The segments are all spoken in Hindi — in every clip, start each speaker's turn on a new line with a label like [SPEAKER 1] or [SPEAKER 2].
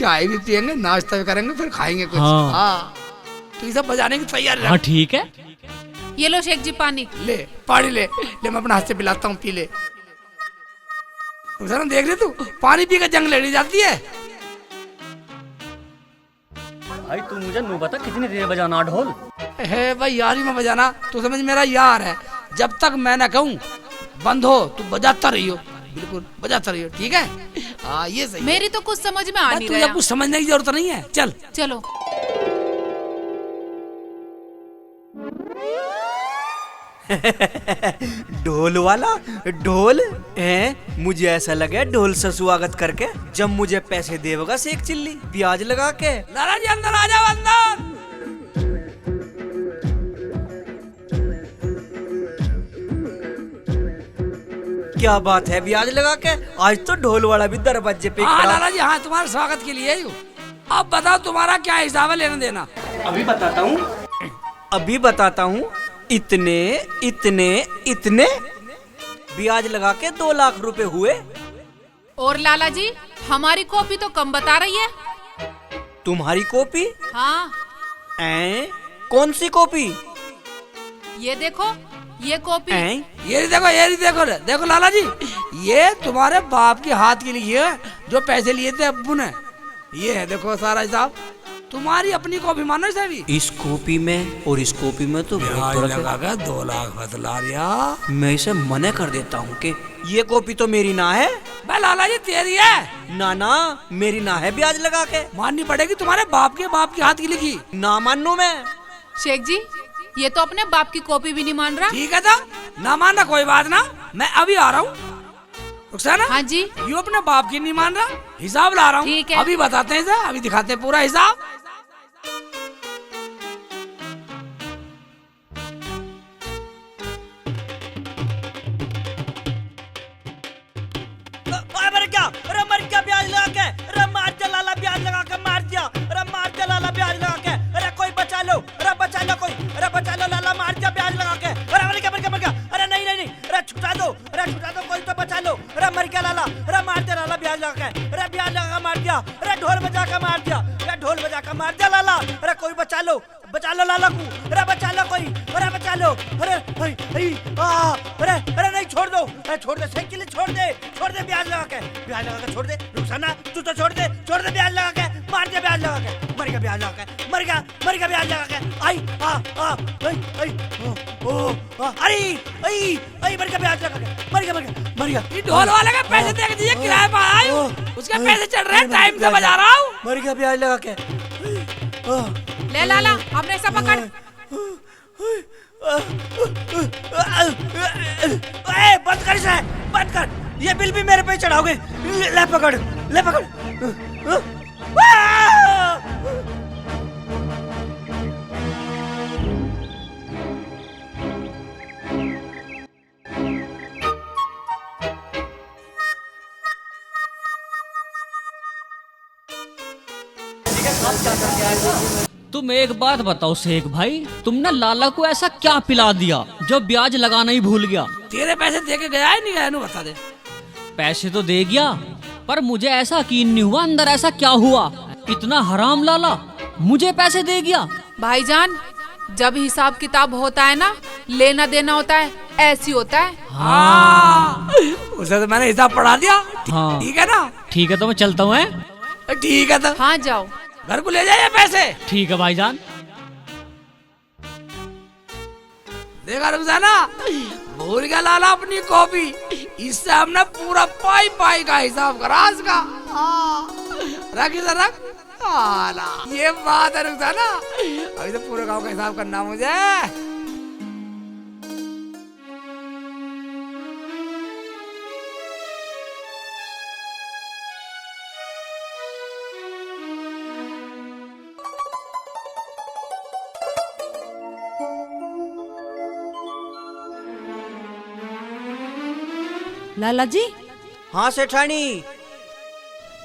[SPEAKER 1] चाय भी पियेंगे, नाश्ता भी करेंगे, फिर खाएंगे कुछ।
[SPEAKER 2] हाँ।
[SPEAKER 1] हाँ तो ये सब बजाने की तैयारी
[SPEAKER 2] हाँ
[SPEAKER 1] रख।
[SPEAKER 2] ठीक है।
[SPEAKER 3] ये लो शेख जी पानी।
[SPEAKER 1] ले पानी ले मैं अपने हाथ से पिलाता हूँ, पी ले। रुखसाना देख रही तू, पानी पी के जंग लड़ी जाती है।
[SPEAKER 4] भाई तू मुझे नू बता कितनी देर बजाना ढोल?
[SPEAKER 1] है भाई यारी में बजाना, तू समझ मेरा यार है। जब तक मैं ना कहूँ बंद हो तू बजाता रहियो, बिल्कुल बजाता रहियो, ठीक है? हाँ ये सही।
[SPEAKER 3] मेरी तो कुछ समझ में आ नहीं
[SPEAKER 1] तुझे
[SPEAKER 3] रहा।
[SPEAKER 1] कुछ समझने की जरूरत नहीं है, चल।
[SPEAKER 3] चलो।
[SPEAKER 5] ढोल वाला ढोल है, मुझे ऐसा लगे ढोल से स्वागत करके जब मुझे पैसे देगा से एक चिल्ली प्याज लगा के।
[SPEAKER 1] लाला जी अंदर आ जाओ, अंदर।
[SPEAKER 5] क्या बात है, ब्याज लगा के? आज तो ढोल वाला भी दरवाजे पे
[SPEAKER 1] हाँ
[SPEAKER 5] खड़ा।
[SPEAKER 1] लाला जी, हाँ तुम्हारे स्वागत के लिए हूँ। अब बताओ तुम्हारा क्या हिसाब है लेना देना?
[SPEAKER 5] अभी बताता हूँ, अभी बताता हूँ। इतने इतने इतने ब्याज लगा के 2 लाख रुपए हुए।
[SPEAKER 3] और लाला जी हमारी कॉपी तो कम बता रही है।
[SPEAKER 5] तुम्हारी कॉपी?
[SPEAKER 3] हाँ
[SPEAKER 5] कौन सी कॉपी?
[SPEAKER 3] ये देखो, ये कॉपी।
[SPEAKER 1] ये देखो, ये देखो, देखो लाला जी, ये तुम्हारे बाप के हाथ के लिए है, जो पैसे लिए थे अब्बू ने। ये है देखो सारा हिसाब, तुम्हारी अपनी कॉपी मानो सभी।
[SPEAKER 5] इस कॉपी में और इस कॉपी में तो बहुत फर्क है।
[SPEAKER 1] 2 लाख बतला रिया।
[SPEAKER 5] मैं इसे मना कर देता हूँ कि ये कॉपी तो मेरी ना है।
[SPEAKER 1] भाई लाला जी तेरी है
[SPEAKER 5] ना ना, मेरी ना है, ब्याज लगा के
[SPEAKER 1] माननी पड़ेगी, तुम्हारे बाप के हाथ की लिखी।
[SPEAKER 5] ना मानू मैं।
[SPEAKER 3] शेख जी ये तो अपने बाप की कॉपी भी नहीं मान रहा।
[SPEAKER 1] ठीक है था, ना मानना कोई बात ना, मैं अभी आ रहा हूँ। रुखसाना,
[SPEAKER 3] हाँ जी।
[SPEAKER 1] यू अपने बाप की नहीं मान रहा, हिसाब ला रहा हूँ।
[SPEAKER 3] ठीक है।
[SPEAKER 1] अभी बताते हैं सर, अभी दिखाते हैं पूरा हिसाब।
[SPEAKER 5] मर क्या ब्याज लगा के? अरे मार दिया लाला, ब्याज लगा के मार दिया। अरे मार दिया लाला, ब्याज लगा के। अरे कोई बचा लो, अरे बचा लो कोई, अरे बचा लो, लाला मार दिया ब्याज लगा के। अरे मर गया, मर गया, मर गया। अरे नहीं नहीं नहीं, अरे छुटा दो, अरे छुटा दो, कोई तो बचा लो। अरे मर गया लाला, अरे मार दिया लाला, ब्याज लगा के। अरे ब्याज लगा के मार दिया। अरे ढोल बजा के मार दिया, अरे ढोल बजा के मार दिया लाला। अरे कोई बचा लो, बचा लो लाला को। अरे बचा लो कोई, अरे बचा लो। अरे अरे अरे नहीं, छोड़ दो, अरे छोड़ दे, साइकिल छोड़ दे, छोड़ दे, ब्याज लगा के, ब्याज लगा के छोड़ दे। रुखसाना तू तो छोड़ दे, छोड़ दे, ब्याज लगा के मार दिया, ब्याज लगा के मर गया, ब्याज लगा के मर गया, मर गया, ब्याज लगा के। आई आई मर गया, ब्याज लगा के मर गया, मर गया, मर गया।
[SPEAKER 1] ये ढोल वाले के पैसे दे के दीजिए, किराए पर आया हूँ, उसके पैसे चढ़ रहे हैं, टाइम से बजा रहा हूँ।
[SPEAKER 5] मर गया, ब्याज लगा के।
[SPEAKER 3] ले लाला अपने ऐसा पकड़।
[SPEAKER 5] बंद कर इसे, बंद कर, ये बिल भी मेरे पे चढ़ाओगे। ले पकड़, ले पकड़।
[SPEAKER 2] तुम एक बात बताओ शेख भाई, तुमने लाला को ऐसा क्या पिला दिया जो ब्याज लगाना ही भूल गया?
[SPEAKER 1] तेरे पैसे दे के गया है नहीं गया, बता दे।
[SPEAKER 2] पैसे तो दे गया, पर मुझे ऐसा यकीन नहीं हुआ अंदर ऐसा क्या हुआ। इतना हराम लाला मुझे पैसे दे गया।
[SPEAKER 3] भाईजान जब हिसाब किताब होता है ना, लेना देना होता है, ऐसी होता है।
[SPEAKER 1] हाँ उसे तो मैंने हिसाब पढ़ा दिया।
[SPEAKER 2] हाँ
[SPEAKER 1] ठीक है ना?
[SPEAKER 2] ठीक है तो मैं चलता हूँ।
[SPEAKER 1] ठीक है तो
[SPEAKER 3] हाँ जाओ,
[SPEAKER 1] घर को ले जाइए पैसे।
[SPEAKER 2] ठीक है भाईजान।
[SPEAKER 1] देखा रुखसाना, भूल गया लाला अपनी कॉपी। इससे हमने पूरा पाई पाई का हिसाब करा इसका। रख इधर रख। ये बात है रुखसाना, अभी तो पूरे गांव का हिसाब करना मुझे।
[SPEAKER 6] लाला जी।
[SPEAKER 5] हाँ सेठानी।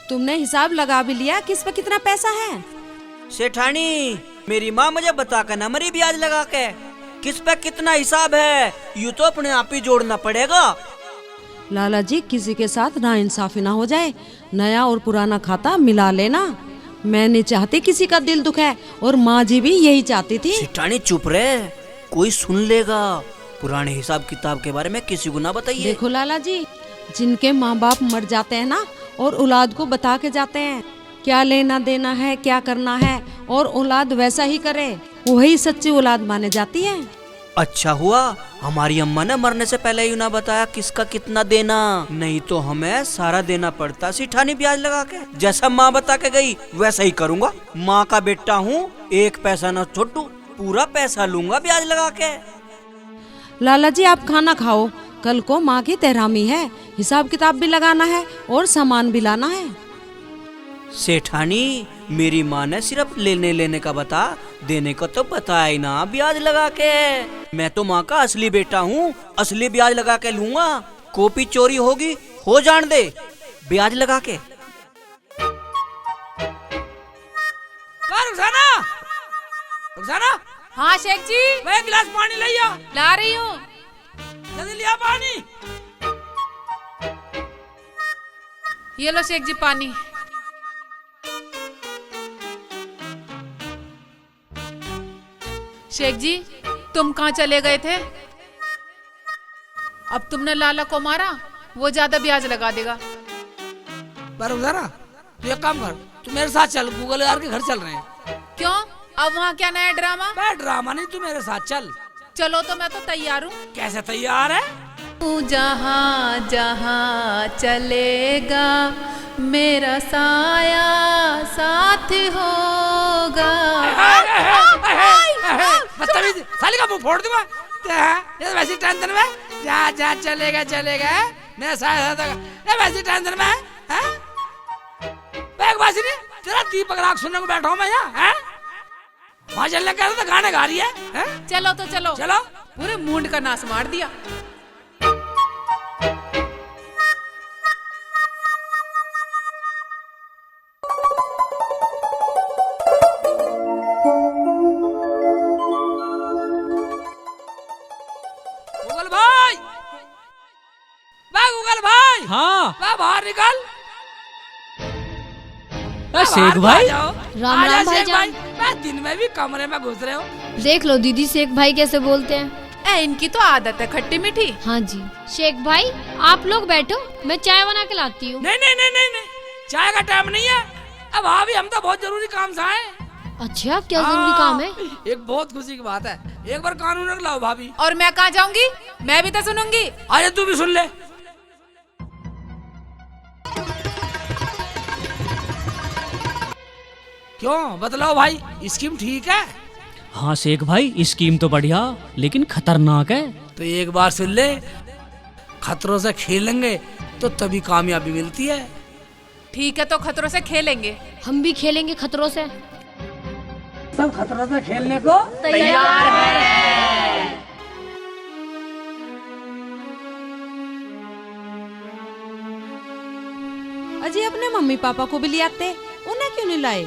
[SPEAKER 6] तुमने हिसाब लगा भी लिया, किस पे कितना पैसा है?
[SPEAKER 5] सेठानी मेरी माँ मुझे बता कर ना मरी, ब्याज लगा के किस पे कितना हिसाब है, यू तो अपने आप ही जोड़ना पड़ेगा।
[SPEAKER 6] लाला जी, किसी के साथ नाइंसाफी ना हो जाए। नया और पुराना खाता मिला लेना। मैं नहीं चाहती किसी का दिल दुखे, और माँ जी भी यही चाहती थी।
[SPEAKER 5] सिठानी चुप रहे, कोई सुन लेगा। पुराने हिसाब किताब के बारे में किसी को ना बताइए।
[SPEAKER 6] देखो लाला जी, जिनके माँ बाप मर जाते हैं ना, और औलाद को बता के जाते हैं क्या लेना देना है, क्या करना है, और औलाद वैसा ही करे, वही सच्ची औलाद माने जाती है।
[SPEAKER 5] अच्छा हुआ हमारी अम्मा ने मरने से पहले ही ना बताया किसका कितना देना, नहीं तो हमें सारा देना पड़ता सिठानी ब्याज लगा के। जैसा माँ बता के गई वैसा ही करूँगा। माँ का बेटा हूँ, एक पैसा न छोटू, पूरा पैसा लूंगा ब्याज लगा के।
[SPEAKER 6] लाला जी, आप खाना खाओ, कल को माँ की तेहरामी है, हिसाब किताब भी लगाना है और सामान भी लाना है।
[SPEAKER 5] सेठानी, मेरी माँ ने सिर्फ लेने का बता, देने को तो बताया ही ना ब्याज लगा के। मैं तो माँ का असली बेटा हूँ, असली ब्याज लगा के लूंगा। कॉपी चोरी होगी हो जान दे, ब्याज लगा के।
[SPEAKER 1] रुखसाना, रुखसाना,
[SPEAKER 3] हाँ शेख जी,
[SPEAKER 1] मैं एक गिलास पानी ले आ।
[SPEAKER 3] ला रही हूँ।
[SPEAKER 1] जल्दी लिया पानी।
[SPEAKER 3] ये लो शेख जी पानी। शेख जी, तुम कहाँ चले गए थे? अब तुमने लाला को मारा, वो ज्यादा ब्याज लगा देगा।
[SPEAKER 1] रुखसाना, तू एक काम कर, तू मेरे साथ चल, गूगल यार के घर चल रहे हैं।
[SPEAKER 3] क्यों? अब वहाँ क्या नया ड्रामा?
[SPEAKER 1] मैं ड्रामा नहीं, तू मेरे साथ चल।
[SPEAKER 3] चलो तो मैं तो तैयार हूँ।
[SPEAKER 1] कैसे तैयार है?
[SPEAKER 3] तू जहाँ जहाँ चलेगा मेरा साया साथ होगा।
[SPEAKER 1] बदतमीज, साली का मुंह फोड़ दूंगा। ये वैसी टेंशन में जहाँ जहाँ चलेगा मेरा साथ होगा। ये वैसी टेंशन में है? एक बात नहीं, तेरा दीपक राग सुनने को बैठा हूँ मैं यहाँ। वहाँ चलने कह रहा था, गाने गा रही है?
[SPEAKER 3] चलो तो चलो।
[SPEAKER 1] चलो।
[SPEAKER 3] पूरे मूड का नाश मार दिया।
[SPEAKER 1] गूगल भाई, गूगल भाई,
[SPEAKER 2] हाँ
[SPEAKER 1] बाहर निकल।
[SPEAKER 2] शेख भाई,
[SPEAKER 7] राम राम भाईजान।
[SPEAKER 1] मैं दिन में भी कमरे में घुस रहे हो।
[SPEAKER 7] देख लो दीदी शेख भाई कैसे बोलते हैं।
[SPEAKER 3] इनकी तो आदत है खट्टी मीठी।
[SPEAKER 7] हाँ जी। शेख भाई, आप लोग बैठो, मैं चाय बना के लाती हूँ।
[SPEAKER 1] नहीं नहीं नहीं नहीं नहीं, चाय का टाइम नहीं है। अब भाभी, हम तो बहुत जरूरी काम से आए।
[SPEAKER 7] अच्छा, क्या जरूरी काम है?
[SPEAKER 1] एक बहुत खुशी की बात है, एक बार कानून रख लाओ भाभी।
[SPEAKER 3] और मैं कहाँ जाऊंगी? मैं भी तो सुनूंगी।
[SPEAKER 1] अरे तू भी सुन ले। क्यों, बतलाओ भाई, स्कीम ठीक है?
[SPEAKER 2] हाँ शेख भाई, स्कीम तो बढ़िया लेकिन खतरनाक है।
[SPEAKER 1] तो एक बार सुन ले, खतरों से खेलेंगे तो तभी कामयाबी मिलती है।
[SPEAKER 3] ठीक है, तो खतरों से खेलेंगे।
[SPEAKER 7] हम भी खेलेंगे खतरों से।
[SPEAKER 1] सब खतरों से खेलने को
[SPEAKER 7] तैयार है।
[SPEAKER 6] अजी, अपने मम्मी पापा को भी ले आते, उन्हें क्यों नहीं लाए?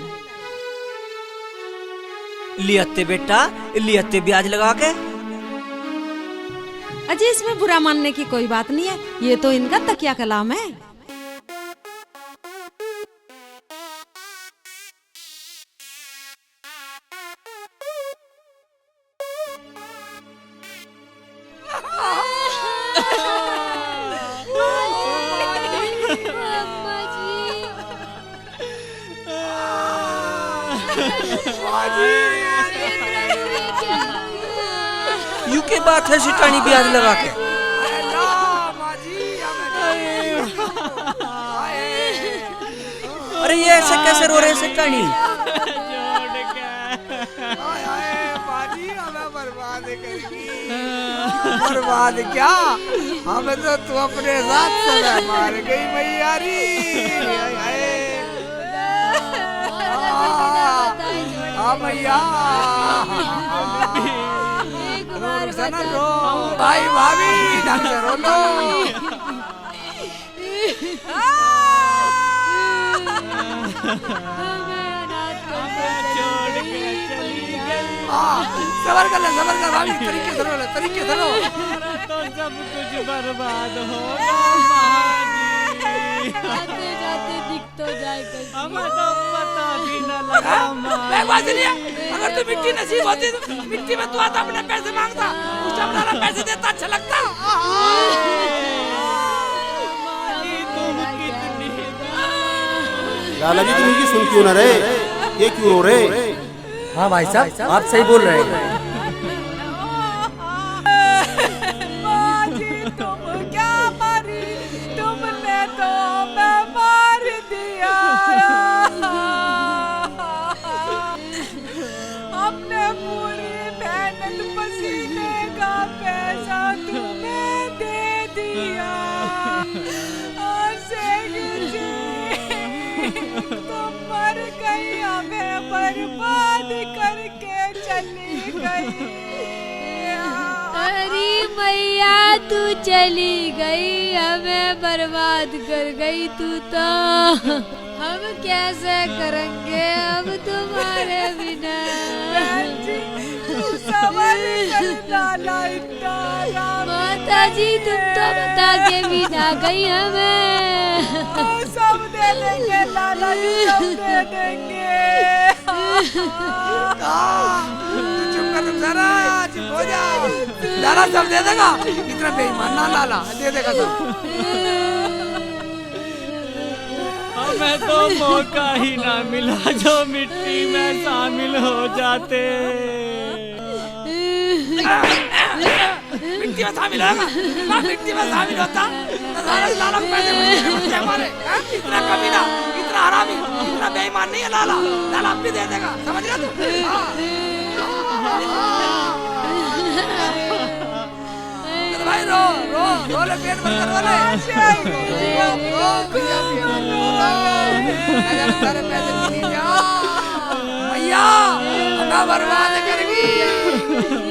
[SPEAKER 5] लियाते बेटा, लियाते ब्याज लगा के।
[SPEAKER 6] अजी, इसमें बुरा मानने की कोई बात नहीं है, ये तो इनका तकिया कलाम है।
[SPEAKER 5] यू के बात है सिठानी ब्याज लगा के। अरे ये ऐसे कैसे रो रहे सिठानी?
[SPEAKER 1] बर्बाद क्या, हमें तो तू अपने साथ सदा मार गई मैयारी। मैया रो भाई, भाभी ढंग से रो लो। सबर कर ले, सबर कर भाभी, तरीके से रो ले, तरीके से रो।
[SPEAKER 2] सब कुछ बर्बाद होगा महाजी।
[SPEAKER 7] आते जाते दिख तो जाए
[SPEAKER 2] हमें तो पता भी न लगा
[SPEAKER 1] मैं बात नहीं, अगर तू मिट्टी नसीब होती तो मिट्टी में तू आता अपने पैसे मांगता, उस टाइम लाला पैसे देता, अच्छा लगता।
[SPEAKER 8] लाला जी तुम इनकी सुन क्यों ना रहे, ये क्यों रो रहे?
[SPEAKER 4] हाँ भाई साहब आप सही बोल रहे हैं।
[SPEAKER 3] माजी तुम क्या मरी, तुमने तो मैं मार दिया। अपने पूरी मेहनत पसीने का पैसा तुम्हें दे दिया। तुम मर गई, हमें बर्बाद करके चली गई।
[SPEAKER 7] अरे मैया तू चली गई, हमें बर्बाद कर गई तू तो। हम कैसे करेंगे अब तुम्हारे बिना। माता जी तुम तो बता के भी ना गई हमें।
[SPEAKER 3] सब दे देंगे लाला जी, सब दे देंगे।
[SPEAKER 1] चुप कर जरा, चुप हो जा। लाला सब दे देगा, इतना बेईमान ना लाला, दे देगा सब।
[SPEAKER 2] हमें तो मौका ही ना मिला जो मिट्टी में शामिल हो जाते।
[SPEAKER 1] मिट्टी में शामिल होगा, मिट्टी में शामिल होता तो लाला को पैसे मिलते हमारे। इतना कमीना, इतना हरामी, इतना बेईमान नहीं है लाला। लाला अब भी दे देगा, समझ गया तू? भाई रो रो रो ले, पेट भर कर रो ले। सारे पैसे मिल जा भैया, हमें बर्बाद करेगी,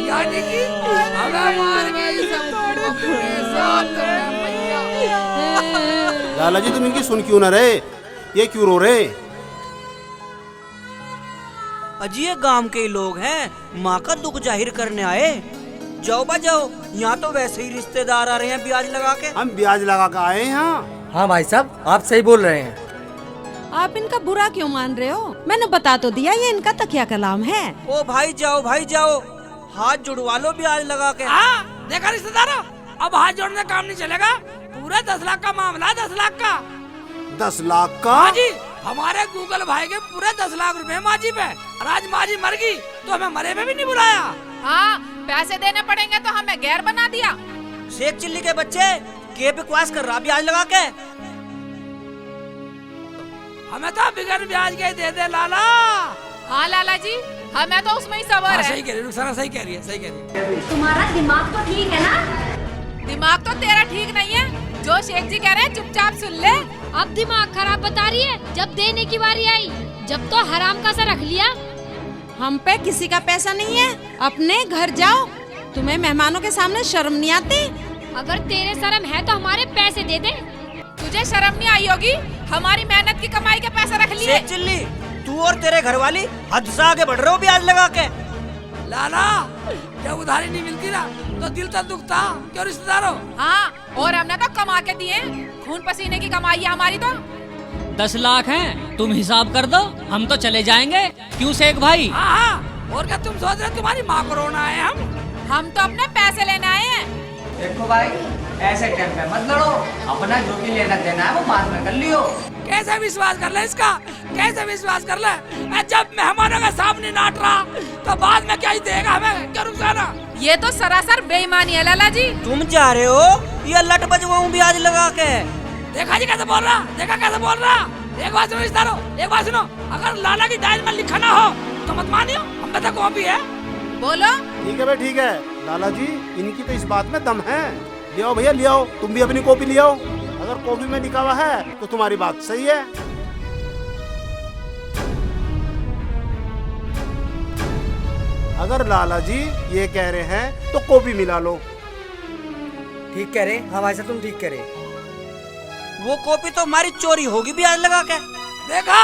[SPEAKER 1] यानी कि हमें मार गई सब अपने साथ भैया।
[SPEAKER 8] लाला जी तुम इनकी सुन क्यों ना रहे, ये क्यों रो रहे?
[SPEAKER 5] अजी ये गांव के ही लोग हैं, माँ का दुख जाहिर करने आए। जाओ बा जाओ, यहाँ तो वैसे ही रिश्तेदार आ रहे हैं ब्याज लगा के।
[SPEAKER 8] हम ब्याज लगा के आए हैं यहाँ।
[SPEAKER 4] हाँ भाई साहब आप सही बोल रहे हैं।
[SPEAKER 6] आप इनका बुरा क्यों मान रहे हो? मैंने बता तो दिया ये इनका तकिया कलाम है।
[SPEAKER 5] ओ भाई जाओ, हाथ जुड़वा लो ब्याज लगा के।
[SPEAKER 1] हाँ देखा रिश्तेदारों, अब हाथ जोड़ने काम नहीं चलेगा। पूरा 10 लाख का मामला, 10 लाख का।
[SPEAKER 8] 10 लाख का?
[SPEAKER 1] हाँ जी, हमारे गूगल भाई के पूरे 10 लाख रुपए माजी पे। और आज माजी मर गई तो हमें मरे में भी नहीं बुलाया।
[SPEAKER 3] हाँ पैसे देने पड़ेंगे तो हमें गैर बना दिया।
[SPEAKER 5] शेख चिल्ली के बच्चे के बकवास कर रहा ब्याज लगा के।
[SPEAKER 1] हमें तो बिगड़ ब्याज के दे दे लाला।
[SPEAKER 3] हाँ लाला जी, हमें तो उसमें ही सबर है।
[SPEAKER 1] सही कह रही रुखसाना, सही कह रही है, सही कह रही है।
[SPEAKER 7] तुम्हारा दिमाग तो ठीक है ना?
[SPEAKER 3] दिमाग तो तेरा ठीक नहीं है, जो शेख जी कह रहे हैं चुपचाप सुन ले।
[SPEAKER 7] अब दिमाग खराब बता रही है। जब देने की बारी आई, जब तो हराम का सा रख लिया।
[SPEAKER 6] हम पे किसी का पैसा नहीं है, अपने घर जाओ। तुम्हें मेहमानों के सामने शर्म नहीं आती?
[SPEAKER 7] अगर तेरे शर्म है तो हमारे पैसे दे दे।
[SPEAKER 3] तुझे शर्म नहीं आई होगी? हमारी मेहनत की कमाई के पैसे रख लिए।
[SPEAKER 5] शेख चिल्ली तू और तेरे घर वाली हद से आगे बढ़ रहे हो ब्याज लगा के।
[SPEAKER 1] लाला जब उधारी नहीं मिलती ना तो दिल तो दुखता। क्यों रिश्तेदारों?
[SPEAKER 3] हाँ और हमने तो कमा के दिए, खून पसीने की कमाई है हमारी तो।
[SPEAKER 2] 10 लाख हैं, तुम हिसाब कर दो, हम तो चले जाएंगे। क्यों शेख भाई?
[SPEAKER 1] हाँ हाँ, और क्या तुम सोच रहे तुम्हारी माँ को रोना है?
[SPEAKER 3] हम तो अपने पैसे लेने आए हैं।
[SPEAKER 9] देखो भाई ऐसे टाइम पे मत लड़ो, अपना जो भी लेना देना है वो बाद में कर लियो।
[SPEAKER 1] कैसे विश्वास कर ले इसका, कैसे विश्वास कर ले? जब मेहमानों के सामने नाट रहा तो बाद में क्या ही देगा हमें? क्या रुखसाना?
[SPEAKER 3] ये तो सरासर बेईमानी है लाला जी।
[SPEAKER 5] तुम जा रहे हो ये लट बजवाऊं ब्याज लगा के।
[SPEAKER 1] देखा जी कैसे बोल रहा, देखा कैसे बोल रहा। एक बात सुनो रिश्तेदारों, एक बात सुनो, अगर लाला की डायरी में लिखा ना हो तो मत मानियो, हम पे तो कॉपी है।
[SPEAKER 3] बोलो।
[SPEAKER 8] ठीक है भाई ठीक है, लाला जी इनकी तो इस बात में दम है। ले आओ भैया ले आओ, तुम भी अपनी कॉपी ले आओ। अगर कॉपी में लिखा हुआ है तो तुम्हारी बात सही है। अगर लाला जी ये कह रहे हैं तो कॉपी मिला लो।
[SPEAKER 4] ठीक कह रहे, हाँ भाई साहब तुम ठीक कह रहे।
[SPEAKER 5] वो कॉपी तो हमारी चोरी होगी ब्याज लगा के।
[SPEAKER 1] देखा,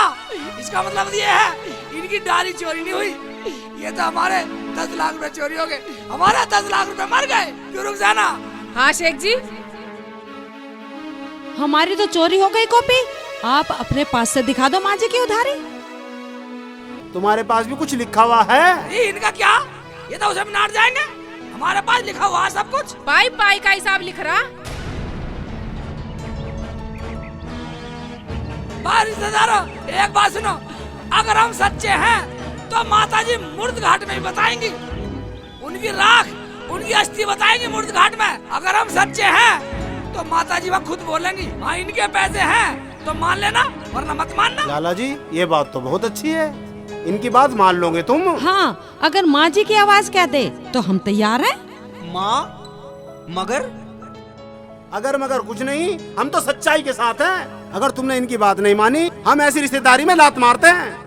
[SPEAKER 1] इसका मतलब ये है इनकी डायरी चोरी नहीं हुई, ये तो हमारे 10 लाख रुपए चोरी हो गए। हमारा 10 लाख रुपए मर गए। क्यों रुखसाना?
[SPEAKER 3] हाँ शेख जी।
[SPEAKER 6] हमारी तो चोरी हो गई कॉपी। आप अपने पास से दिखा दो माँ जी की उधारी।
[SPEAKER 8] तुम्हारे पास भी कुछ लिखा हुआ है?
[SPEAKER 1] ये इनका क्या, ये तो उसे नाट जाएंगे। हमारे पास लिखा हुआ है सब कुछ।
[SPEAKER 3] पाई पाई का हिसाब लिख रहा।
[SPEAKER 1] रिश्तेदारों एक बात सुनो, अगर हम सच्चे हैं तो माताजी मुर्द घाट में ही बताएंगी। उनकी राख, उनकी अस्थि बताएंगी मुर्द घाट में। अगर हम सच्चे हैं तो माताजी वहाँ खुद बोलेंगी हाँ इनके पैसे हैं तो मान लेना, वरना मत मानना।
[SPEAKER 8] लाला जी ये बात तो बहुत अच्छी है, इनकी बात मान लोगे तुम?
[SPEAKER 6] हाँ, अगर माँ जी की आवाज कह दे तो हम तैयार हैं।
[SPEAKER 5] माँ मगर
[SPEAKER 8] अगर मगर कुछ नहीं, हम तो सच्चाई के साथ हैं। अगर तुमने इनकी बात नहीं मानी, हम ऐसी रिश्तेदारी में लात मारते हैं।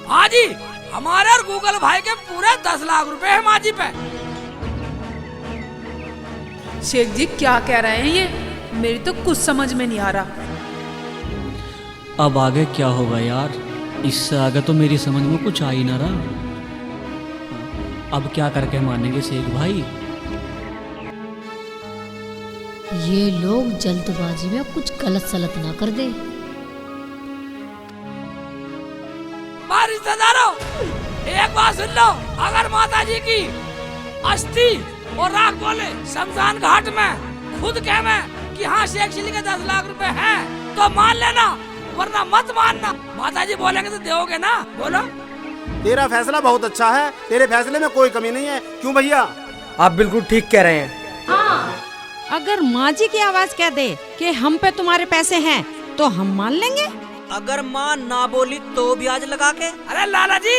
[SPEAKER 1] हाँ जी, हमारे और गूगल भाई के पूरे 10 लाख रुपए है माँ जी पे।
[SPEAKER 3] शेख जी क्या कह रहे हैं ये, मेरी तो कुछ समझ में नहीं आ रहा।
[SPEAKER 2] अब आगे क्या होगा यार, इससे आगे तो मेरी समझ में कुछ आ ही ना रहा। अब क्या करके मानेंगे शेख भाई?
[SPEAKER 7] ये लोग जल्दबाजी में कुछ गलत सलत ना कर दे।
[SPEAKER 1] रिश्तेदारों एक बात सुन लो, अगर माताजी की अस्थि और राख बोले शमशान घाट में खुद कह में कि हाँ शेख चिल्ली के 10 लाख रुपए हैं तो मान लेना, वरना मत मानना। माताजी बोलेंगे तो दोगे ना? बोलो।
[SPEAKER 8] तेरा फैसला बहुत अच्छा है, तेरे फैसले में कोई कमी नहीं है। क्यों भैया?
[SPEAKER 5] आप बिल्कुल ठीक कह रहे हैं।
[SPEAKER 6] हाँ, अगर माँ जी की आवाज कह दे कि हम पे तुम्हारे पैसे हैं तो हम मान लेंगे।
[SPEAKER 5] अगर माँ ना बोली तो ब्याज लगा के?
[SPEAKER 1] अरे लाला जी,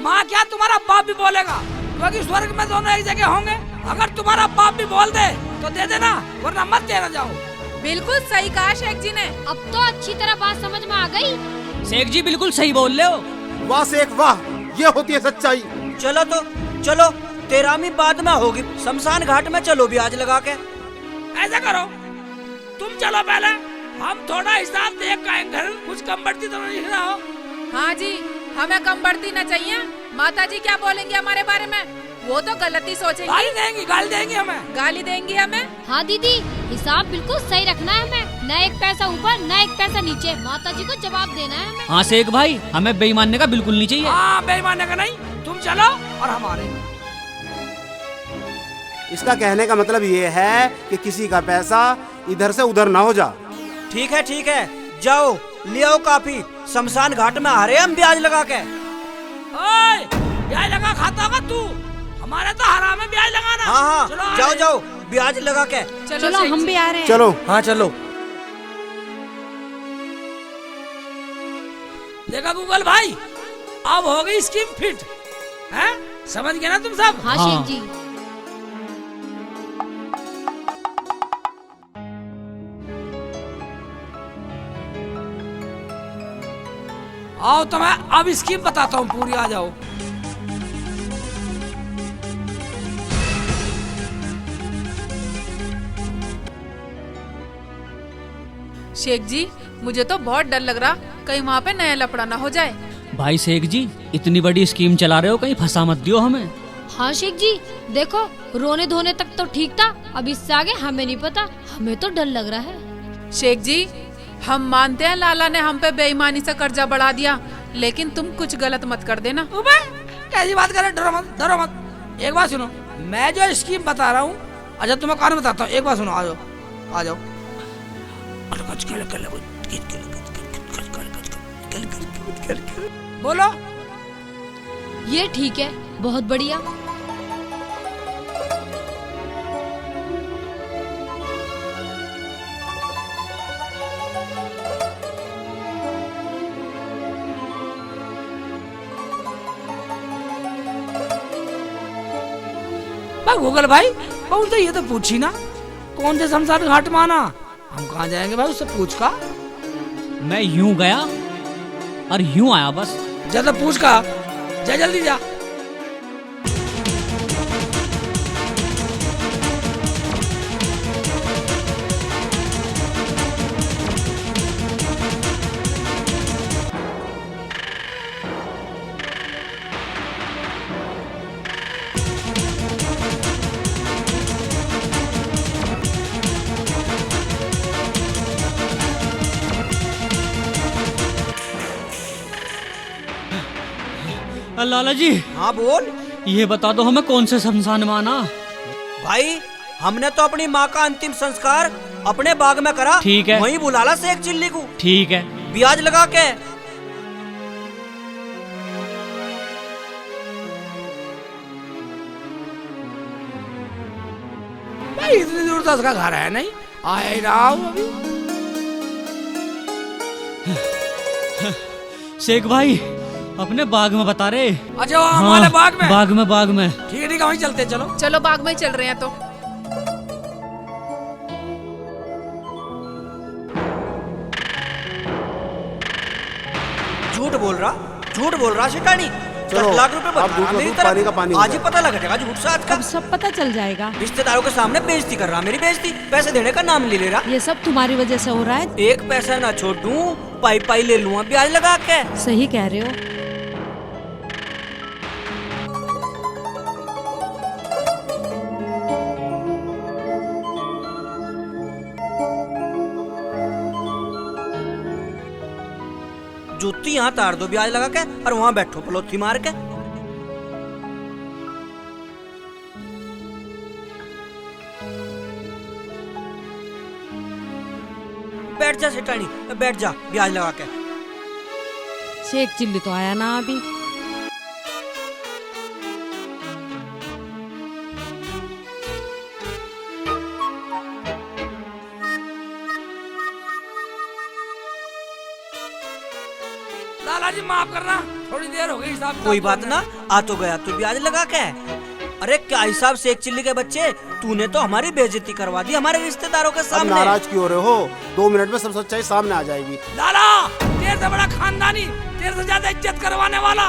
[SPEAKER 1] माँ क्या तुम्हारा बाप भी बोलेगा, क्योंकि स्वर्ग में दोनों एक जगह होंगे। अगर तुम्हारा बाप भी बोल दे तो दे देना, वरना मत देना जाओ।
[SPEAKER 3] बिल्कुल सही कहा शेख जी ने।
[SPEAKER 7] अब तो अच्छी तरह बात समझ में आ गई।
[SPEAKER 2] शेख जी बिल्कुल सही बोल रहे हो।
[SPEAKER 8] वाह शेख वाह, ये होती है सच्चाई।
[SPEAKER 5] चलो तो चलो, तेरामी बाद में होगी, शमशान घाट में चलो ब्याज लगा के।
[SPEAKER 1] ऐसा करो, तुम चलो पहले, हम थोड़ा हिसाब देख के घर कुछ कम बढ़ती तो नहीं रहा हो।
[SPEAKER 3] हाँ जी, हमें कम बढ़ती न चाहिए। माता जी क्या बोलेंगे हमारे बारे में, वो तो गलती सोचेंगी।
[SPEAKER 1] गाली देंगी हमें।
[SPEAKER 3] गाली देंगी हमें।
[SPEAKER 7] हाँ दीदी, हिसाब बिल्कुल सही रखना है हमें, न एक पैसा ऊपर न एक पैसा नीचे। माता जी को जवाब देना है हमें।
[SPEAKER 2] हाँ शेख भाई, हमें बेईमानने का बिल्कुल नहीं चाहिए।
[SPEAKER 1] हाँ बेईमानने का नहीं, तुम चलो और हमारे।
[SPEAKER 8] इसका कहने का मतलब ये है कि किसी का पैसा इधर से उधर ना हो जा।
[SPEAKER 5] ठीक है, जाओ ले आओ काफी, शमशान घाट में आ रहे हम ब्याज लगा के।
[SPEAKER 1] ओए, ब्याज लगा खाता होगा तू, हमारे तो हराम है ब्याज लगाना।
[SPEAKER 5] हाँ
[SPEAKER 1] चलो आ
[SPEAKER 5] जाओ
[SPEAKER 1] रहे।
[SPEAKER 5] जाओ ब्याज लगा के।
[SPEAKER 6] चलो हम भी आ रहे हैं।
[SPEAKER 8] चलो।
[SPEAKER 5] हाँ चलो।
[SPEAKER 1] देखा गूगल भाई, अब हो गई स्कीम फिट है, समझ गए ना तुम सब?
[SPEAKER 7] हाँ
[SPEAKER 2] हाँ।
[SPEAKER 7] शेख जी।
[SPEAKER 1] आओ तो मैं अब स्कीम बताता हूँ पूरी, आ जाओ।
[SPEAKER 3] शेख जी मुझे तो बहुत डर लग रहा, कहीं वहाँ पे नया लफड़ा ना हो जाए।
[SPEAKER 2] भाई शेख जी, इतनी बड़ी स्कीम चला रहे हो, कहीं फंसा मत दियो हमें।
[SPEAKER 7] हाँ शेख जी, देखो रोने धोने तक तो ठीक था, अब इससे आगे हमें नहीं पता, हमें तो डर लग रहा है।
[SPEAKER 3] शेख जी हम मानते हैं लाला ने हम पे बेईमानी से कर्जा बढ़ा दिया, लेकिन तुम कुछ गलत मत कर देना।
[SPEAKER 1] अबे कैसी बात कर रहे, डरो मत डरो मत। एक बात सुनो, मैं जो स्कीम बता रहा हूँ, अच्छा तुम्हें कान बताता हूँ, एक बात सुनो, आ जाओ आ जाओ। बोलो।
[SPEAKER 7] ये ठीक है, बहुत बढ़िया।
[SPEAKER 1] गूगल भाई, कौन तो ये तो पूछी ना, कौन से शमशान घाट में आना, हम कहाँ जाएंगे भाई, उससे पूछ का।
[SPEAKER 2] मैं यूं गया और यूं आया बस।
[SPEAKER 1] जा तो पूछ का, जा जल्दी जा।
[SPEAKER 2] लाला जी
[SPEAKER 5] हाँ बोल।
[SPEAKER 2] ये बता दो हमें कौन से शमशान में आना?
[SPEAKER 5] भाई हमने तो अपनी माँ का अंतिम संस्कार अपने बाग में करा।
[SPEAKER 2] ठीक है।
[SPEAKER 5] वहीं बुला ला शेख चिल्ली को।
[SPEAKER 2] ठीक है।
[SPEAKER 5] ब्याज लगा के।
[SPEAKER 1] भाई इतनी दूर तो उसका घर है नहीं, आया ही रहा हूँ अभी।
[SPEAKER 2] शेख भाई अपने बाग में बता रहे।
[SPEAKER 1] अच्छा वो हमारे बाग में?
[SPEAKER 2] बाग में
[SPEAKER 1] ठीक है वहीं चलते, चलो
[SPEAKER 3] चलो बाग में ही चल रहे हैं तो।
[SPEAKER 5] झूठ बोल रहा शिकानी। 10 लाख रुपए बता मेरी
[SPEAKER 8] पानी का पानी
[SPEAKER 5] तरफ। आज ही पता लग जाएगा झूठ साच का।
[SPEAKER 6] अब सब पता चल जाएगा।
[SPEAKER 5] रिश्तेदारों के सामने बेइज्जती कर रहा, मेरी बेइज्जती, पैसे देने का नाम ले ले रहा।
[SPEAKER 6] ये सब तुम्हारी वजह से हो रहा है।
[SPEAKER 5] एक पैसा ना छोड़ूं, पाई पाई ले लूं ब्याज लगा के।
[SPEAKER 6] सही कह रहे हो।
[SPEAKER 5] जूती यहाँ तार दो ब्याज लगा के, और वहाँ बैठो पलोथी मार के। बैठ जा सेठानी, बैठ जा ब्याज लगा के।
[SPEAKER 6] शेख चिल्ली तो आया ना अभी।
[SPEAKER 1] लाला जी माफ करना, थोड़ी देर हो गई हिसाब।
[SPEAKER 5] कोई बात ना, आ तो गया तो ब्याज लगा के। अरे क्या हिसाब शेख चिल्ली के बच्चे, तूने तो हमारी बेइज्जती करवा दी हमारे रिश्तेदारों के
[SPEAKER 8] अब
[SPEAKER 5] सामने।
[SPEAKER 8] नाराज क्यों हो रहे हो? 2 मिनट में सब सच्चाई सामने आ जाएगी।
[SPEAKER 1] लाला तेरे से बड़ा खानदानी, तेरे से ज्यादा इज्जत करवाने वाला,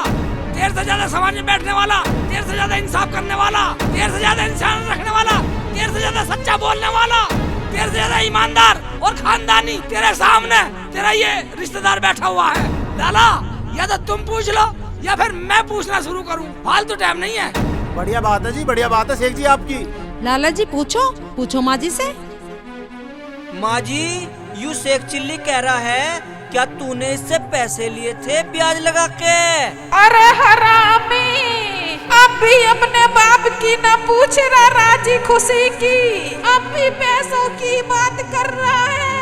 [SPEAKER 1] तेरे से ज्यादा समाज में बैठने वाला, तेरे से ज्यादा इंसाफ करने वाला, तेरे से ज्यादा इंसान रखने वाला, तेरे से ज्यादा सच्चा बोलने वाला, तेरे से ज्यादा ईमानदार और खानदानी तेरे सामने तेरा ये रिश्तेदार बैठा हुआ है। लाला या तो तुम पूछ लो या फिर मैं पूछना शुरू करूं, फालतू टाइम नहीं है।
[SPEAKER 8] बढ़िया बात है जी, बढ़िया बात है शेख जी आपकी।
[SPEAKER 6] लाला जी पूछो माँ जी से।
[SPEAKER 5] माँ जी यू शेख चिल्ली कह रहा है, क्या तूने इससे पैसे लिए थे ब्याज लगा के?
[SPEAKER 3] अरे हरामी, अब भी अपने बाप की न पूछ रहा राजी खुशी की, अब भी पैसों की बात कर रहा है।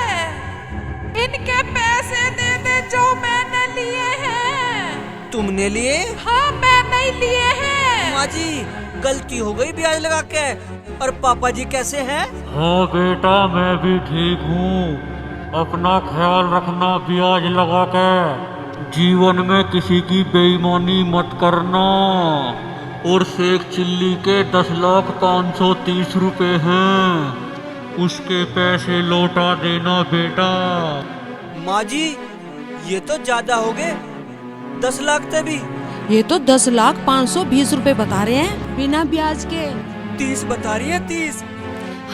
[SPEAKER 3] इनके पैसे दे दे जो मैंने लिए हैं।
[SPEAKER 5] तुमने लिए?
[SPEAKER 3] हाँ मैंने लिए हैं।
[SPEAKER 5] माँ जी गलती हो गई ब्याज लगा के। और पापा जी कैसे हैं?
[SPEAKER 10] हाँ बेटा मैं भी ठीक हूँ, अपना ख्याल रखना ब्याज लगा के। जीवन में किसी की बेईमानी मत करना। और शेख चिल्ली के 10,530 रुपए हैं, उसके पैसे लौटा देना बेटा।
[SPEAKER 5] माँ जी ये तो ज्यादा हो गए, 10 लाख थे भी।
[SPEAKER 6] ये तो 10,520 रुपए बता रहे हैं बिना ब्याज के।
[SPEAKER 5] 30 बता रही है, 30।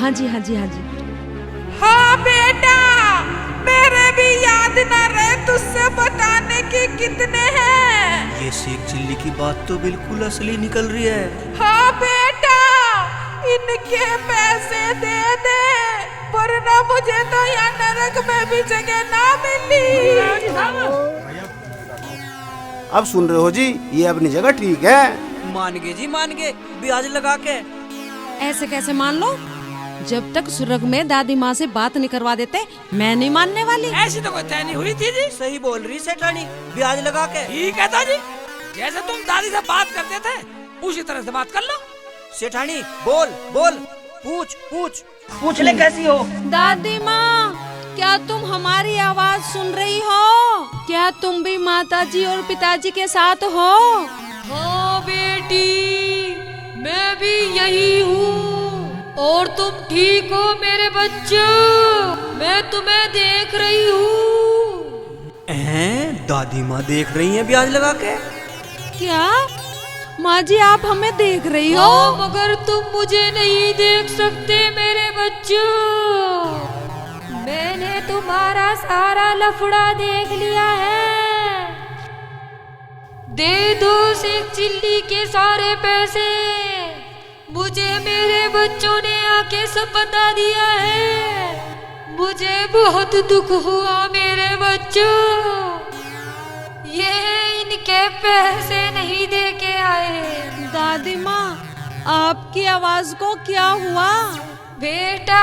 [SPEAKER 6] हाँ जी हाँ जी हाँ जी।
[SPEAKER 3] हाँ बेटा, मेरे भी याद न रहे तुझसे बताने की कितने हैं।
[SPEAKER 5] ये शेख चिल्ली की बात तो बिल्कुल असली निकल रही है।
[SPEAKER 3] हाँ बेटा, इनके पैसे दे दे, वरना मुझे तो यहाँ नरक में भी जगह ना मिली।
[SPEAKER 8] अब सुन रहे हो जी, ये अपनी जगह ठीक है।
[SPEAKER 5] मान गए जी मान गए, ब्याज लगा के।
[SPEAKER 6] ऐसे कैसे मान लो? जब तक स्वर्ग में दादी माँ से बात नहीं करवा देते मैं नहीं मानने वाली।
[SPEAKER 1] ऐसी तो कोई तय नहीं हुई थी जी।
[SPEAKER 5] सही बोल रही सेठानी, ब्याज लगा के।
[SPEAKER 1] ठीक है जी, जैसे तुम दादी से बात करते थे उसी तरह से बात कर लो।
[SPEAKER 5] सेठानी बोल बोल, पूछ पूछ, पूछ ले कैसी हो?
[SPEAKER 6] दादी माँ, क्या तुम हमारी आवाज सुन रही हो? क्या तुम भी माताजी और पिताजी के साथ हो?
[SPEAKER 7] हाँ बेटी, मैं भी यही हूँ। और तुम ठीक हो मेरे बच्चों? मैं तुम्हें देख रही हूँ।
[SPEAKER 5] दादी माँ देख रही हैं ब्याज लगा के?
[SPEAKER 6] क्या माँ जी आप हमें देख रही हो?
[SPEAKER 7] मगर तुम मुझे नहीं देख सकते मेरे बच्चों। मैंने तुम्हारा सारा लफड़ा देख लिया है। दे दो शेख चिल्ली के सारे पैसे। मुझे मेरे बच्चों ने आके सब बता दिया है। मुझे बहुत दुख हुआ मेरे बच्चों। ये के पैसे नहीं दे के आए।
[SPEAKER 6] दादी माँ, आपकी आवाज को क्या हुआ?
[SPEAKER 7] बेटा,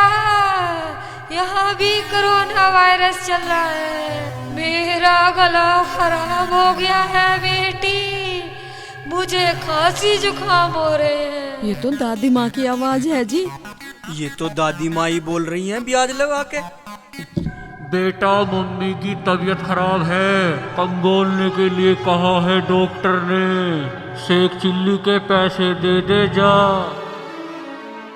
[SPEAKER 7] यहाँ भी कोरोना वायरस चल रहा है। मेरा गला खराब हो गया है बेटी, मुझे खांसी जुकाम हो रहे हैं।
[SPEAKER 6] ये तो दादी माँ की आवाज है जी।
[SPEAKER 5] ये तो दादी माँ ही बोल रही हैं ब्याज लगा के।
[SPEAKER 10] बेटा, मम्मी की तबीयत खराब है, कम बोलने के लिए कहा है डॉक्टर ने। शेख चिल्ली के पैसे दे दे जा।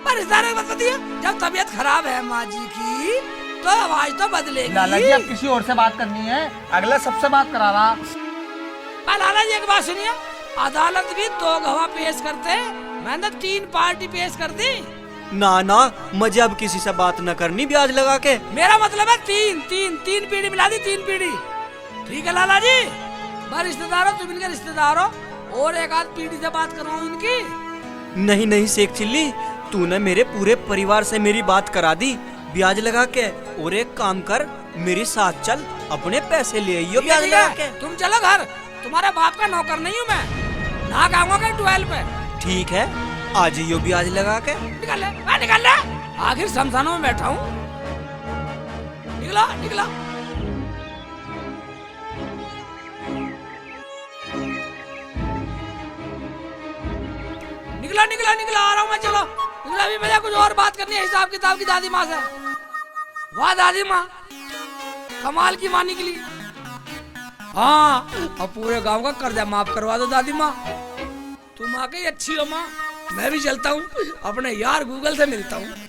[SPEAKER 1] पर इस तरह मत बताइए, जब तबीयत खराब है माँ जी की तो आवाज तो बदलेगी।
[SPEAKER 9] लाला जी, अब किसी और से बात करनी है, अगला सबसे बात करा रहा।
[SPEAKER 1] लाला जी एक बात सुनिए, अदालत भी 2 गवाह पेश करते, मैंने 3 पार्टी पेश कर दी।
[SPEAKER 5] ना ना, मुझे अब किसी से बात न करनी ब्याज लगा के।
[SPEAKER 1] मेरा मतलब है 3 पीढ़ी मिला दी, 3 पीढ़ी। ठीक है लाला जी, मैं रिश्तेदार हो, तुम इनके रिश्तेदार हो, और एक आध पीढ़ी से बात कराऊं इनकी।
[SPEAKER 5] नहीं नहीं शेख चिल्ली, तूने मेरे पूरे परिवार से मेरी बात करा दी ब्याज लगा के। और एक काम कर, मेरे साथ चल, अपने पैसे ले आइयो ब्याज लगा के।
[SPEAKER 1] तुम चलो घर, तुम्हारे बाप का नौकर नहीं हूँ मैं, ना खाऊंगा कहीं 12 पे।
[SPEAKER 5] ठीक है, आ जाइयो ब्याज लगा के।
[SPEAKER 1] निकल ले, निकल ले, आखिर शमशानों में बैठा हूँ। निकला निकला। निकला निकला निकला, आ रहा हूँ मैं, चलो निकला। अभी मुझे कुछ और बात करनी है हिसाब किताब की दादी माँ से। वाह दादी माँ, कमाल की माँ निकली। हाँ, अब पूरे गांव का कर्जा माफ करवा दो दादी माँ। तुम आ गई, अच्छी हो माँ। मैं भी चलता हूँ, अपने यार गूगल से मिलता हूँ।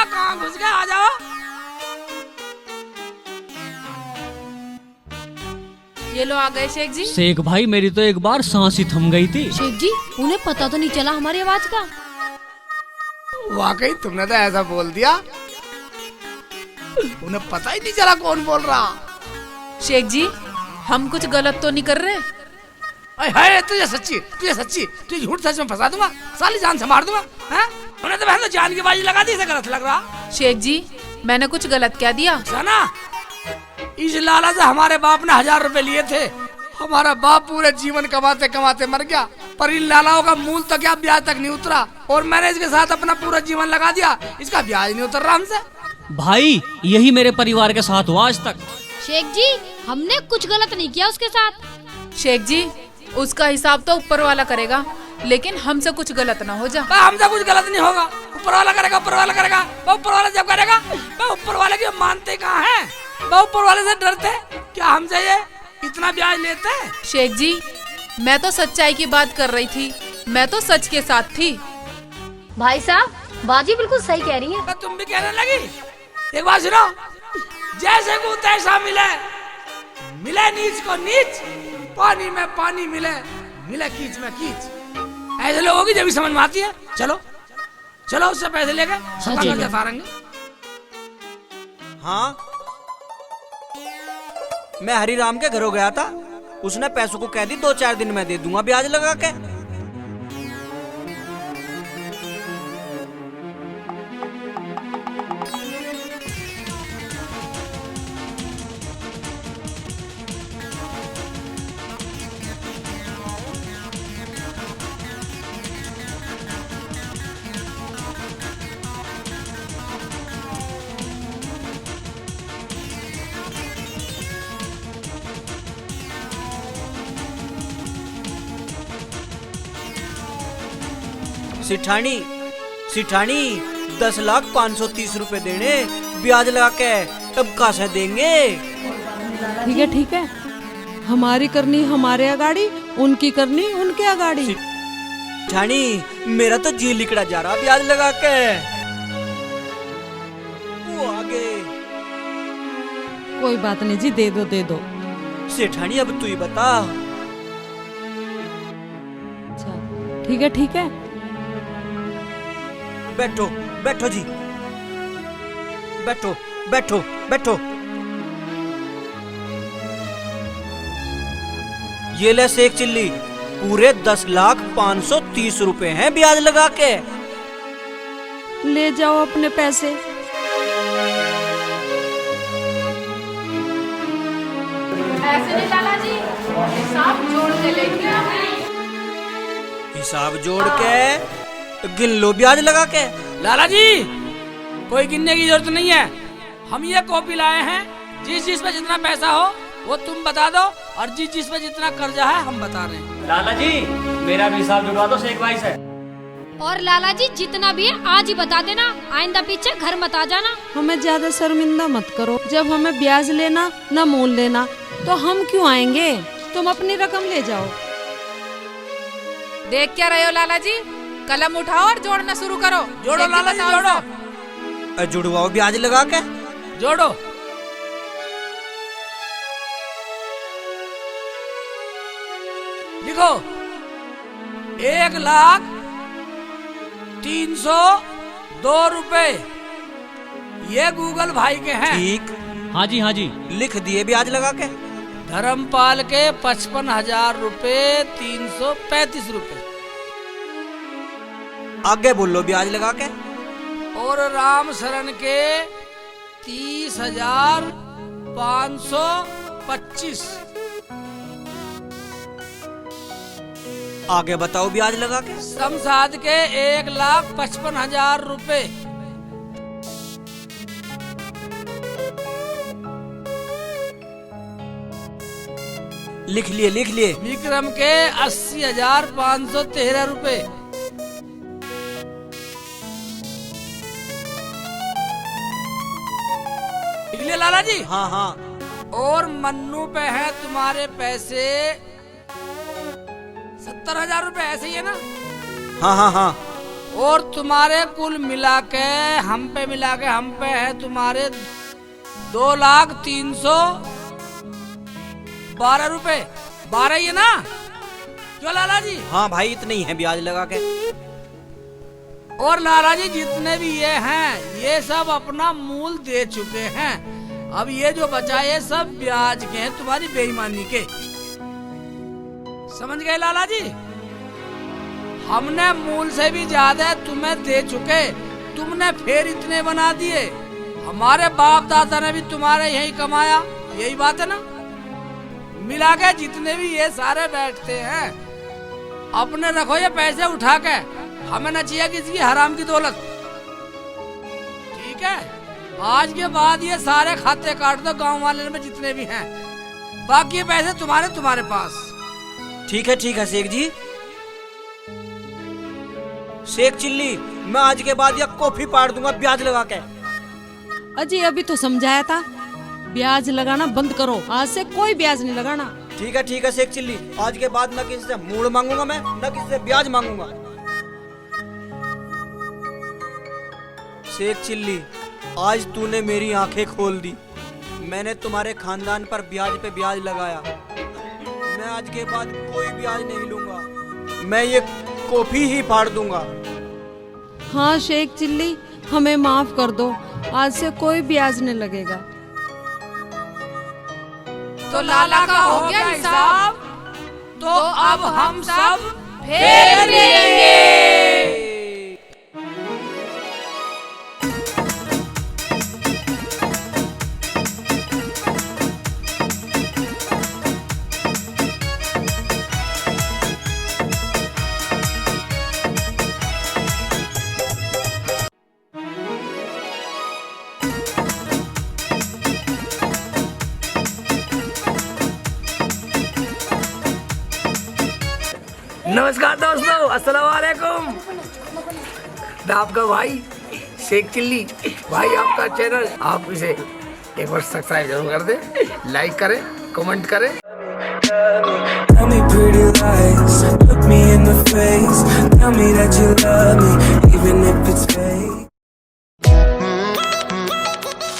[SPEAKER 1] कहाँ घुस गए, आ जाओ।
[SPEAKER 3] ये लो आ गए शेख जी।
[SPEAKER 2] शेख भाई, मेरी तो एक बार सांस ही थम गई थी।
[SPEAKER 7] शेख जी, उन्हें पता तो नहीं चला हमारी आवाज का।
[SPEAKER 1] वाकई तुमने तो ऐसा बोल दिया, उन्हें पता ही नहीं चला कौन बोल रहा।
[SPEAKER 3] शेख जी, हम कुछ गलत तो नहीं कर रहे?
[SPEAKER 1] है तुझे सच्ची तुझे झूठ सच में फंसा दूंगा, साली जान से मार दूंगा। हैं? उन्हें तो बहन जान की बाजी लगा दी, इसे गलत लग रहा।
[SPEAKER 3] शेख जी, मैंने कुछ गलत क्या दिया?
[SPEAKER 1] जाना, इस लाला से हमारे बाप ने 1000 रुपए लिए थे। हमारा बाप पूरे जीवन कमाते कमाते मर गया, पर इन लालाओं का मूल तक या ब्याज तक नहीं उतरा, और मैंने इसके साथ अपना पूरा जीवन लगा दिया, इसका ब्याज नहीं उतर रहा हमसे।
[SPEAKER 2] भाई, यही मेरे परिवार के साथ हुआ आज तक।
[SPEAKER 7] शेख जी, हमने कुछ गलत नहीं किया उसके साथ।
[SPEAKER 3] शेख जी, उसका हिसाब तो ऊपर वाला करेगा, लेकिन हमसे कुछ गलत ना हो जा।
[SPEAKER 1] हमसे कुछ गलत नहीं होगा, ऊपर वाला करेगा, ऊपर वाला करेगा। ऊपर वाला जब करेगा, ऊपर वाले की मानते कहाँ हैं? ऊपर वाले से डरते क्या हमसे ये इतना ब्याज लेते हैं?
[SPEAKER 3] शेख जी, मैं तो सच्चाई की बात कर रही थी, मैं तो सच के साथ थी।
[SPEAKER 7] भाई साहब, बाजी बिल्कुल सही कह रही है।
[SPEAKER 1] तुम भी कहने लगी? एक बात सुनो, जैसे को तैसा मिले, मिले नीच को नीच, पानी में पानी मिले, मिले कीच में कीच। ऐसे लोगों की जब भी समझ में आती है। चलो चलो, उससे पैसे लेके सफा करके फारेंगे।
[SPEAKER 5] हाँ, मैं हरिराम के घरों गया था, उसने पैसों को कह दी 2-4 दिन में दे दूंगा ब्याज लगा के। सिठानी सिठानी 10,530 रुपए देने ब्याज लगा के, अब कहाँ से देंगे?
[SPEAKER 6] ठीक है, हमारी करनी हमारे अगाड़ी, उनकी करनी उनके अगाड़ी।
[SPEAKER 5] सिठानी, मेरा तो जी लिकड़ा जा रहा ब्याज लगा के। वो आगे।
[SPEAKER 6] कोई बात नहीं जी, दे दो।
[SPEAKER 5] सेठानी, अब तू ही बता।
[SPEAKER 6] अच्छा, ठीक है।
[SPEAKER 5] बैठो बैठो जी, बैठो बैठो बैठो। ये ले शेख चिल्ली, पूरे 10,530 रुपए हैं ब्याज लगा के।
[SPEAKER 6] ले जाओ अपने पैसे।
[SPEAKER 3] ऐसे नहीं लाला जी, हिसाब जोड़ के लेंगे हम।
[SPEAKER 5] हिसाब जोड़ के गिन लो ब्याज लगा के।
[SPEAKER 1] लाला जी कोई गिनने की जरूरत नहीं है, हम ये कॉपी लाए हैं। जिस जिस पे जितना पैसा हो वो तुम बता दो, और जिस जिस पे जितना कर्जा है हम बता रहे हैं।
[SPEAKER 4] लाला जी मेरा भी हिसाब जुड़वा दो शेख भाई से।
[SPEAKER 7] और लाला जी जितना भी है आज ही बता देना, आइंदा पीछे घर मत आ जाना।
[SPEAKER 6] हमें ज्यादा शर्मिंदा मत करो। जब हमें ब्याज लेना न मूल लेना तो हम क्यों आएंगे? तुम अपनी रकम ले जाओ।
[SPEAKER 3] देख क्या रहे हो लाला जी, कलम उठाओ और जोड़ना शुरू करो।
[SPEAKER 1] जोड़ो लाला जी जोड़ो।
[SPEAKER 5] जुड़वाओ ब्याज लगा के।
[SPEAKER 1] जोड़ो। लिखो 1,03,02 रुपए। ये गूगल भाई के हैं।
[SPEAKER 5] ठीक।
[SPEAKER 2] हाँ जी हाँ जी।
[SPEAKER 5] लिख दिए ब्याज लगा के।
[SPEAKER 1] धर्मपाल के 55,000 रुपए 335 रुपए।
[SPEAKER 5] आगे बोलो ब्याज लगा के।
[SPEAKER 1] और राम शरण के 30,525।
[SPEAKER 5] आगे बताओ ब्याज लगा के।
[SPEAKER 1] शमशाद के 1,55,000 रुपए।
[SPEAKER 5] लिख लिए लिख लिए।
[SPEAKER 1] विक्रम के 80,513 रुपए। लिख लिए लाला जी?
[SPEAKER 5] हाँ हाँ।
[SPEAKER 1] और मन्नू पे है तुम्हारे पैसे 70,000 रुपए, ऐसे ही है ना?
[SPEAKER 5] हाँ हाँ हाँ।
[SPEAKER 1] और तुम्हारे कुल मिला के हम पे है तुम्हारे 2,03,12 रुपए। 12 ही है ना? क्यों लाला जी?
[SPEAKER 5] हाँ भाई इतने ही है ब्याज लगा के।
[SPEAKER 1] और लाला जी जितने भी ये हैं ये सब अपना मूल दे चुके हैं। अब ये जो बचा है सब ब्याज के हैं, तुम्हारी बेईमानी के। समझ गए लाला जी? हमने मूल से भी ज्यादा तुम्हें दे चुके, तुमने फिर इतने बना दिए। हमारे बाप दादा ने भी तुम्हारे यही कमाया, यही बात है ना? मिला के जितने भी ये सारे बैठते हैं अपने रखो ये पैसे उठा के, हमें न चाहिए किसी की हराम की दौलत। ठीक है? आज के बाद ये सारे खाते काट दो गांव वाले में जितने भी हैं, बाकी ये पैसे तुम्हारे पास।
[SPEAKER 5] ठीक है शेख जी। शेख चिल्ली, मैं आज के बाद ये कॉफी पाड़ दूंगा ब्याज लगा के।
[SPEAKER 6] अजी अभी तो समझाया था, ब्याज लगाना बंद करो। आज से कोई ब्याज नहीं लगाना।
[SPEAKER 5] ठीक है शेख चिल्ली, आज के बाद न किसी से मूल मांगूंगा मैं, न किसी से ब्याज मांगूंगा। शेख चिल्ली, आज तूने मेरी आंखें खोल दी। मैंने तुम्हारे खानदान पर ब्याज पे ब्याज लगाया। मैं आज के बाद कोई ब्याज नहीं लूंगा, मैं ये कॉफी ही फाड़ दूंगा।
[SPEAKER 6] हाँ शेख चिल्ली, हमें माफ कर दो, आज से कोई ब्याज नहीं लगेगा।
[SPEAKER 3] तो लाला का हो गया हिसाब,
[SPEAKER 1] तो अब हम सब
[SPEAKER 3] फेर लेंगे।
[SPEAKER 1] नमस्कार दोस्तों, अस्सलाम वालेकुम। मैं आपका भाई शेख चिल्ली। भाई आपका चैनल आप इसे एक बार सब्सक्राइब जरूर कर दें, लाइक करें, कमेंट करें।
[SPEAKER 11] Tell me pretty lies, look me in the face, tell me that you love me, even if it's fake.